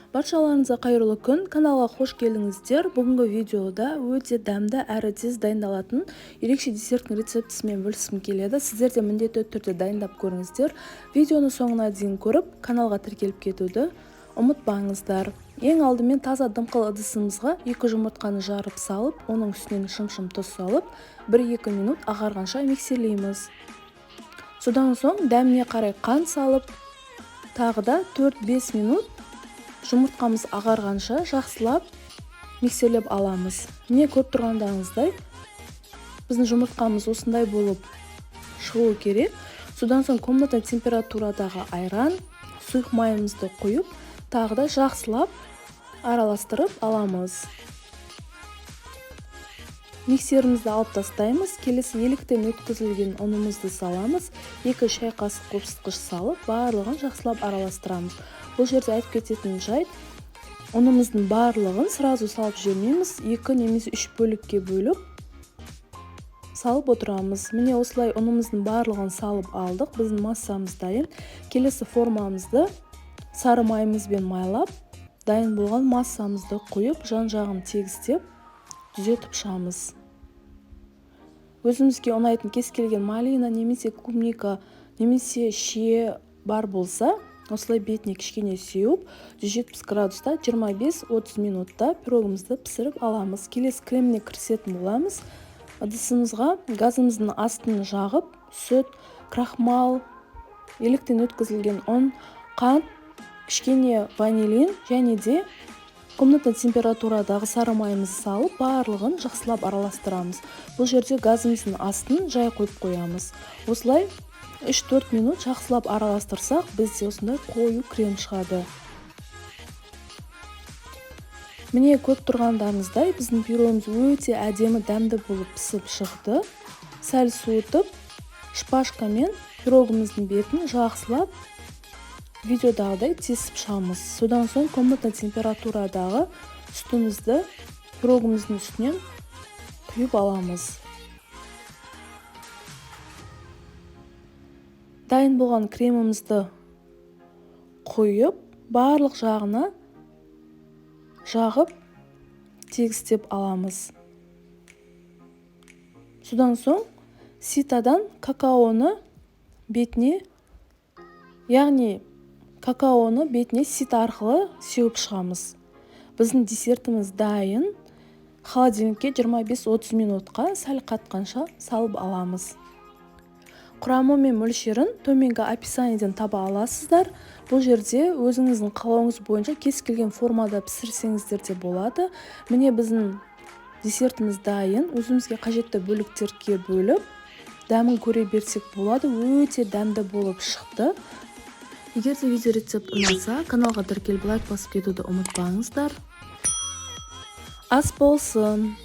Баршаларыңызға қайырлы күн, каналға қош келдіңіздер. Бүгінгі видеода өте дәмді әрі тез дайындалатын ерекше десерттің рецептісімен бөліскім келеді. Сіздер де міндетті түрде дайындап көріңіздер. Видеоны соңына дейін көріп, каналға тіркеліп кетуді ұмытпаңыздар. Ең алдымен таза дымқыл ыдысымызға 2 жұмыртқаны жарып салып, оның үстінен шым-шым тұз салып, 1-2 минут ағарғанша миксерлейміз. Содан соң дәміне қарай қант салып, тағы да 4-5 минут жұмыртқамыз ағарғанша жақсылап миксерлеп аламыз. Міне көріп тұрғандарыңыздай, біздің жұмыртқамыз осындай болып шығуы керек. Содан соң комната температурадағы айран, сұйық майымызды құйып, тағы да жақсылап араластырып аламыз. Миксерімізді алып тастаймыз. Келесі еліктен өткізілген ұнымызды саламыз. 2 шай қасық қопсытқыш салып, барлығын жақсылап араластырамыз. Бұл жерде айтып кететін жайт, ұнымыздың барлығын сразу салып жібермейміз, 2 немесе 3 бөлікке бөліп салып отырамыз. Міне осылай ұнымыздың барлығын салып алдық. Біздің массамыз дайын. Келесі формамызды сары майымызбен майлап, дайын болған массамызды құйып, жан-жағын тегістеп, түзетіп шығамыз. Өзімізге ұнайтын кез келген малина немесе клубника немесе шие бар болса, осылай бетіне кішкене сеуіп, 170 градуста 25-30 минутта пирогымызды пісіріп аламыз. Келесі креміне кірісетін боламыз. Ыдысымызға газымыздың астын жағып, сүт, крахмал, еліктен өткізілген ұн, қант, кішкене ванилин және де комната температурадағы сары майымызды салып, барлығын жақсылап араластырамыз. Бұл жерде газымыздың астын жай қойып қоямыз. Осылай 3-4 минут жақсылап араластырсақ, бізде осындай қою крем шығады. Міне көріп тұрғандарыңыздай, біздің пирогымыз өте әдемі дәмді болып пісіп шықты. Сәл суытып, шпажкамен пирогымыздың бетін жақсылап видеодағыдай тесіп шығамыз. Содан соң комната температурадағы сүтімізді пирогымыздың үстінен құйып аламыз. Дайын болған кремімізді құйып, барлық жағына жағып, тегістеп аламыз. Содан соң ситадан какаоны бетіне сита арқылы сеуіп шығамыз. Біздің десертіміз дайын. Холодильникке 25-30 минутқа сәл қатқанша салып аламыз. Құрамы мен мөлшерін төменгі описаниеден таба аласыздар. Бұл жерде өзіңіздің қалауыңыз бойынша кез келген формада пісірсеңіздер де болады. Міне біздің десертіміз дайын. Өзімізге қажетті бөліктерге бөліп, дәмін көре берсек болады. Өте дәмді болып шықты. Егер де видео рецепт ұнаса, каналға тіркеліп лайк басып кетуді ұмытпаңыздар. Ас болсын!